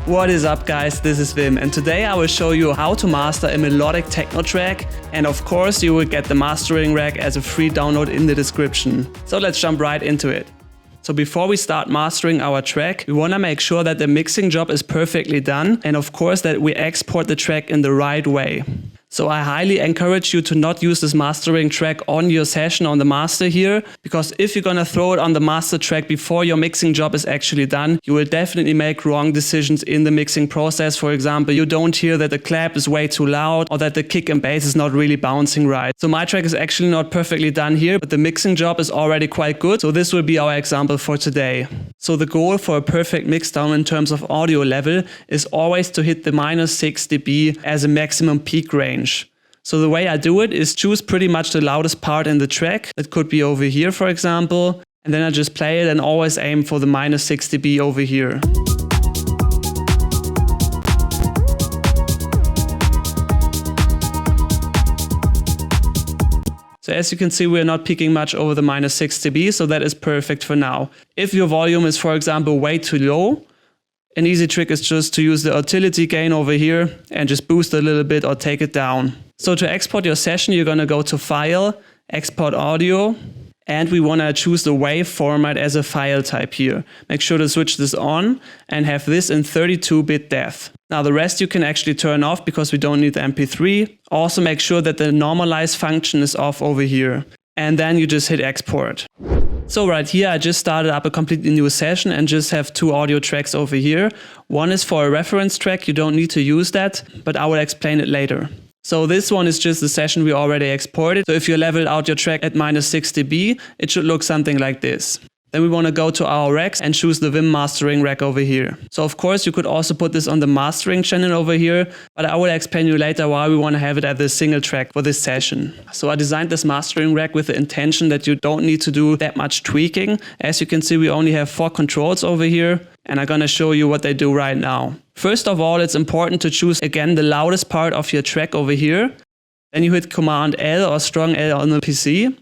What is up guys, this is Wim and today I will show you how to master a melodic techno track, and of course you will get the mastering rack as a free download in the description. So let's jump right into it. So before we start mastering our track, we want to make sure that the mixing job is perfectly done and of course that we export the track in the right way. So I highly encourage you to not use this mastering track on your session on the master here, because if you're gonna throw it on the master track before your mixing job is actually done, you will definitely make wrong decisions in the mixing process. For example, you don't hear that the clap is way too loud or that the kick and bass is not really bouncing right. So my track is actually not perfectly done here, but the mixing job is already quite good. So this will be our example for today. So the goal for a perfect mixdown in terms of audio level is always to hit the -6 dB as a maximum peak range. So the way I do it is choose pretty much the loudest part in the track. It could be over here, for example, and then I just play it and always aim for the -6 dB over here. So as you can see, we're not peaking much over the -6 dB, so that is perfect for now. If your volume is, for example, way too low, an easy trick is just to use the utility gain over here and just boost a little bit or take it down. So to export your session, you're going to go to File, Export Audio, and we want to choose the WAV format as a file type here. Make sure to switch this on and have this in 32-bit depth. Now the rest you can actually turn off because we don't need the MP3. Also make sure that the normalize function is off over here. And then you just hit export. So right here I just started up a completely new session and just have 2 audio tracks over here. One is for a reference track, you don't need to use that, but I will explain it later. So this one is just the session we already exported. So if you level out your track at -6 dB, it should look something like this. Then we want to go to our racks and choose the Vim mastering rack over here. So of course you could also put this on the mastering channel over here, but I will explain you later why we want to have it at the single track for this session. So I designed this mastering rack with the intention that you don't need to do that much tweaking. As you can see, we only have 4 controls over here, and I'm gonna show you what they do right now. First of all, it's important to choose again the loudest part of your track over here. Then you hit Command L or strong L on the PC,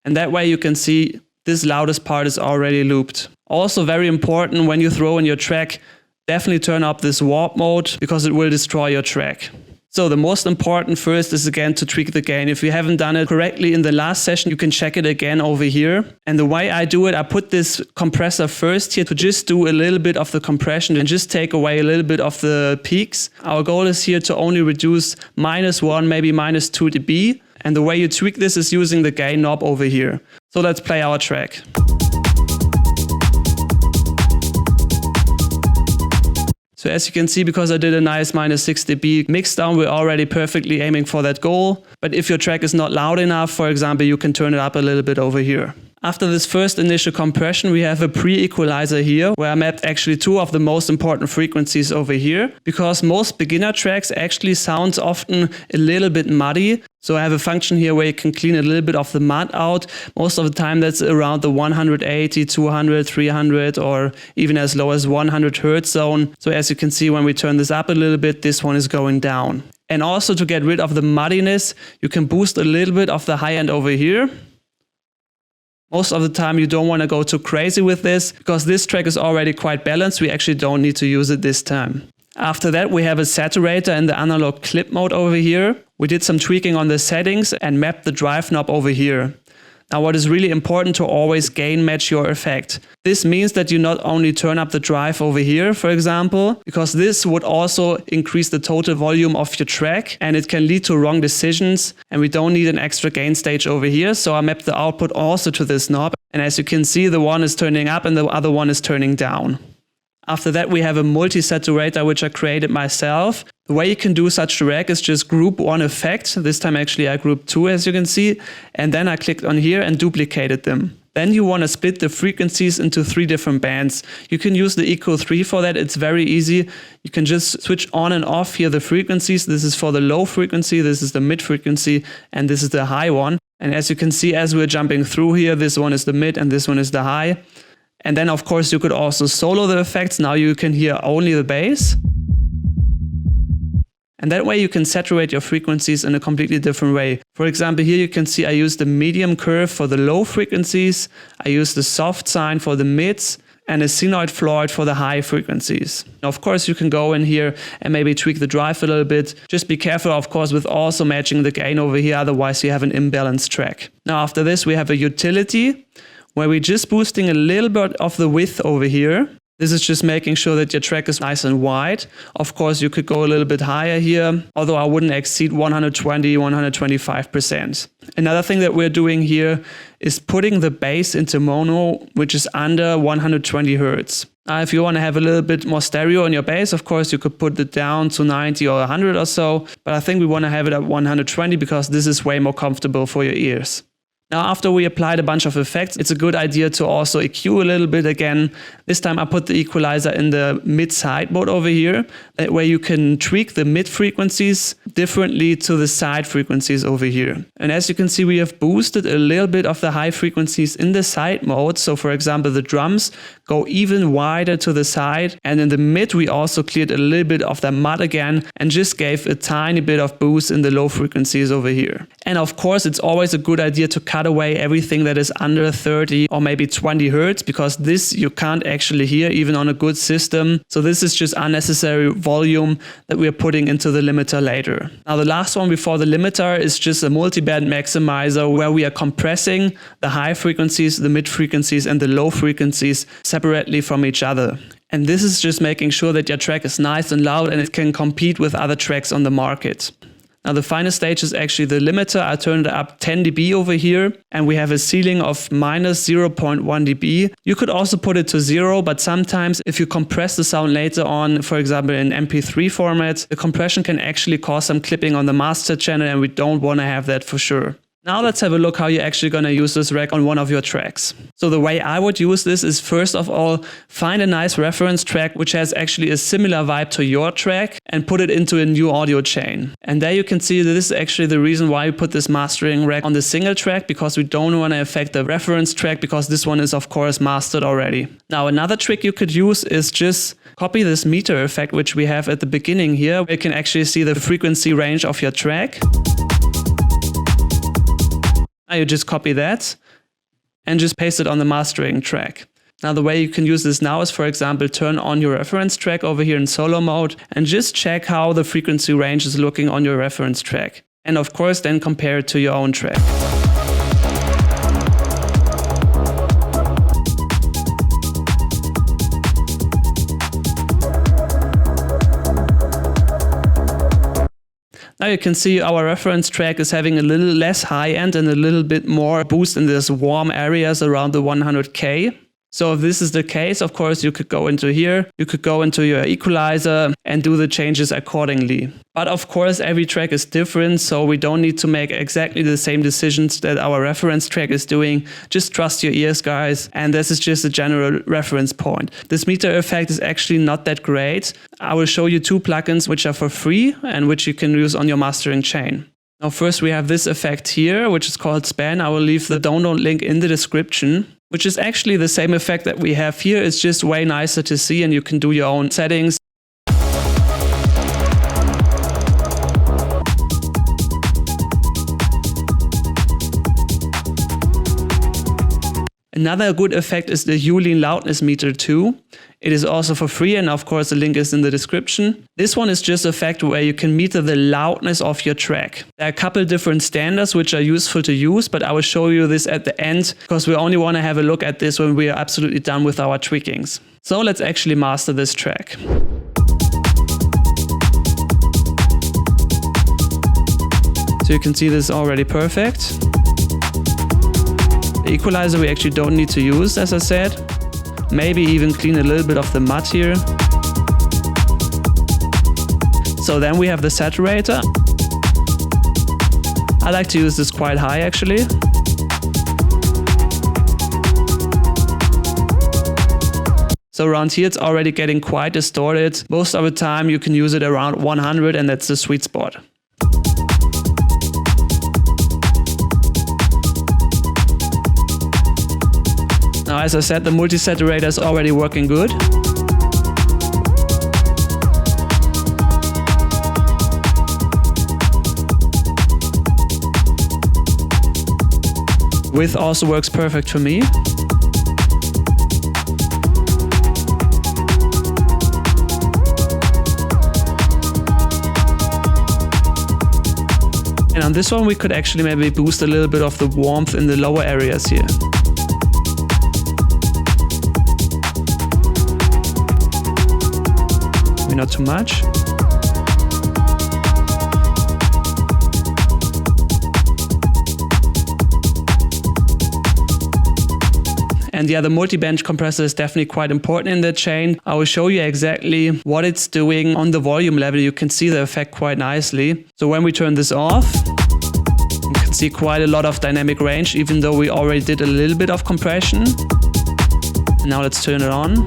and that way you can see this loudest part is already looped. Also very important, when you throw in your track, definitely turn up this warp mode because it will destroy your track. So the most important first is again to tweak the gain. If you haven't done it correctly in the last session, you can check it again over here. And the way I do it, I put this compressor first here to just do a little bit of the compression and just take away a little bit of the peaks. Our goal is here to only reduce -1, maybe -2 dB. And the way you tweak this is using the gain knob over here. So let's play our track. So as you can see, because I did a nice -6 dB mixdown, we're already perfectly aiming for that goal. But if your track is not loud enough, for example, you can turn it up a little bit over here. After this first initial compression, we have a pre-equalizer here, where I mapped actually 2 of the most important frequencies over here, because most beginner tracks actually sounds often a little bit muddy. So I have a function here where you can clean a little bit of the mud out. Most of the time that's around the 180, 200, 300 or even as low as 100 Hertz zone. So as you can see, when we turn this up a little bit, this one is going down. And also to get rid of the muddiness, you can boost a little bit of the high end over here. Most of the time you don't want to go too crazy with this, because this track is already quite balanced. We actually don't need to use it this time. After that, we have a saturator in the analog clip mode over here. We did some tweaking on the settings and mapped the drive knob over here. Now what is really important to always gain match your effect. This means that you not only turn up the drive over here, for example, because this would also increase the total volume of your track and it can lead to wrong decisions, and we don't need an extra gain stage over here. So I mapped the output also to this knob, and as you can see, the one is turning up and the other one is turning down. After that, we have a multi-saturator, which I created myself. The way you can do such a rack is just group 1 effect. This time actually I grouped 2, as you can see. And then I clicked on here and duplicated them. Then you want to split the frequencies into 3 different bands. You can use the Eco 3 for that. It's very easy. You can just switch on and off here the frequencies. This is for the low frequency, this is the mid frequency, and this is the high one. And as you can see, as we're jumping through here, this one is the mid and this one is the high. And then of course you could also solo the effects. Now you can hear only the bass. And that way you can saturate your frequencies in a completely different way. For example, here you can see I use the medium curve for the low frequencies. I use the soft sine for the mids. and a sphenoid floor for the high frequencies. Of course, you can go in here and maybe tweak the drive a little bit. Just be careful, of course, with also matching the gain over here, otherwise you have an imbalanced track. Now after this, we have a utility where we're just boosting a little bit of the width over here. This is just making sure that your track is nice and wide. Of course, you could go a little bit higher here, although I wouldn't exceed 120, 125%. Another thing that we're doing here is putting the bass into mono, which is under 120 Hertz. If you want to have a little bit more stereo in your bass, of course, you could put it down to 90 or 100 or so, but I think we want to have it at 120 because this is way more comfortable for your ears. Now, after we applied a bunch of effects, it's a good idea to also EQ a little bit again. This time I put the equalizer in the mid-side mode over here, where you can tweak the mid frequencies differently to the side frequencies over here. And as you can see, we have boosted a little bit of the high frequencies in the side mode. So for example, the drums go even wider to the side. And in the mid, we also cleared a little bit of the mud again and just gave a tiny bit of boost in the low frequencies over here. And of course, it's always a good idea to cut away everything that is under 30 or maybe 20 Hertz, because this you can't actually hear even on a good system. So this is just unnecessary volume that we are putting into the limiter later. Now the last one before the limiter is just a multiband maximizer where we are compressing the high frequencies, the mid frequencies and the low frequencies separately from each other. And this is just making sure that your track is nice and loud and it can compete with other tracks on the market. Now the final stage is actually the limiter. I turned it up 10 dB over here and we have a ceiling of minus 0.1 dB. You could also put it to 0, but sometimes if you compress the sound later on, for example in MP3 format, the compression can actually cause some clipping on the master channel and we don't want to have that for sure. Now let's have a look how you're actually going to use this rack on one of your tracks. So the way I would use this is first of all, find a nice reference track which has actually a similar vibe to your track and put it into a new audio chain. And there you can see that this is actually the reason why we put this mastering rack on the single track, because we don't want to affect the reference track because this one is of course mastered already. Now another trick you could use is just copy this meter effect which we have at the beginning here, where you can actually see the frequency range of your track. Now you just copy that and just paste it on the mastering track. Now the way you can use this now is, for example, turn on your reference track over here in solo mode and just check how the frequency range is looking on your reference track. And of course then compare it to your own track. Now you can see our reference track is having a little less high end and a little bit more boost in these warm areas around the 100K. So if this is the case, of course, you could go into here, you could go into your equalizer and do the changes accordingly. But of course, every track is different, so we don't need to make exactly the same decisions that our reference track is doing. Just trust your ears, guys. And this is just a general reference point. This meter effect is actually not that great. I will show you two plugins which are for free and which you can use on your mastering chain. Now, first we have this effect here, which is called Span. I will leave the download link in the description, which is actually the same effect that we have here. It's just way nicer to see and you can do your own settings. Another good effect is the Yulin loudness meter too. It is also for free and of course the link is in the description. This one is just an effect where you can meter the loudness of your track. There are a couple different standards which are useful to use, but I will show you this at the end because we only want to have a look at this when we are absolutely done with our tweakings. So let's actually master this track. So you can see this is already perfect. The equalizer we actually don't need to use, as I said. Maybe even clean a little bit of the mud here. So then we have the saturator. I like to use this quite high actually. So around here it's already getting quite distorted. Most of the time you can use it around 100 and that's the sweet spot. Now, as I said, the multi-saturator is already working good. Width also works perfect for me. And on this one, we could actually maybe boost a little bit of the warmth in the lower areas here. Maybe not too much. And yeah, the multi-bench compressor is definitely quite important in the chain. I will show you exactly what it's doing on the volume level. You can see the effect quite nicely. So when we turn this off, you can see quite a lot of dynamic range, even though we already did a little bit of compression. And now let's turn it on.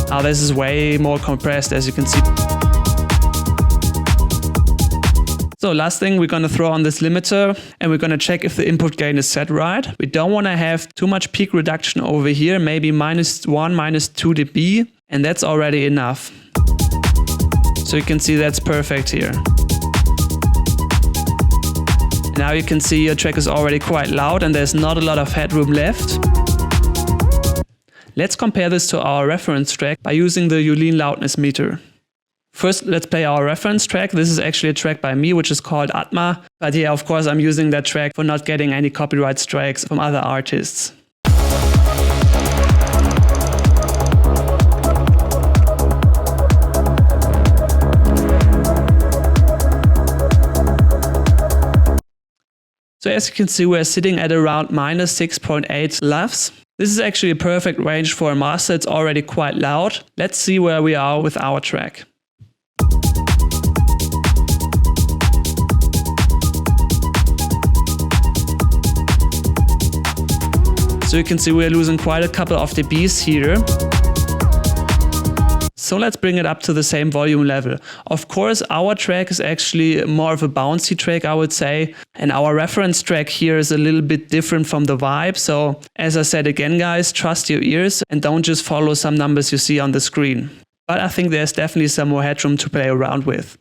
Now this is way more compressed, as you can see. So last thing, we're going to throw on this limiter and we're going to check if the input gain is set right. We don't want to have too much peak reduction over here, maybe -1, -2 dB, and that's already enough. So you can see that's perfect here. Now you can see your track is already quite loud and there's not a lot of headroom left. Let's compare this to our reference track by using the Uline loudness meter. First, let's play our reference track. This is actually a track by me, which is called Atma. But yeah, of course, I'm using that track for not getting any copyright strikes from other artists. So as you can see, we're sitting at around -6.8 LUFS. This is actually a perfect range for a master. It's already quite loud. Let's see where we are with our track. So you can see we're losing quite a couple of dBs here. So let's bring it up to the same volume level. Of course, our track is actually more of a bouncy track, I would say. And our reference track here is a little bit different from the vibe. So as I said again, guys, trust your ears and don't just follow some numbers you see on the screen. But I think there's definitely some more headroom to play around with.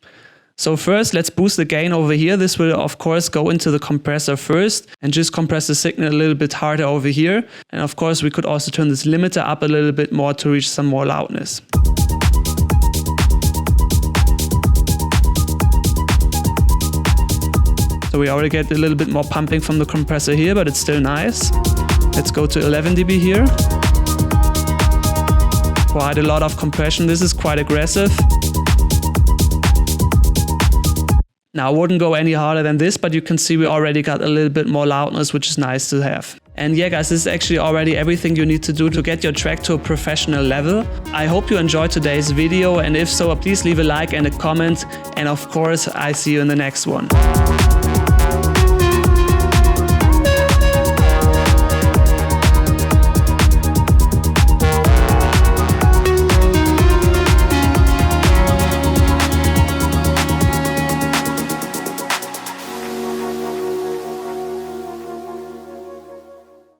So first, let's boost the gain over here. This will of course go into the compressor first and just compress the signal a little bit harder over here. And of course, we could also turn this limiter up a little bit more to reach some more loudness. So we already get a little bit more pumping from the compressor here, but it's still nice. Let's go to 11 dB here. Quite a lot of compression. This is quite aggressive. Now, I wouldn't go any harder than this, but you can see we already got a little bit more loudness, which is nice to have. And yeah, guys, this is actually already everything you need to do to get your track to a professional level. I hope you enjoyed today's video, and if so, please leave a like and a comment. And of course, I see you in the next one.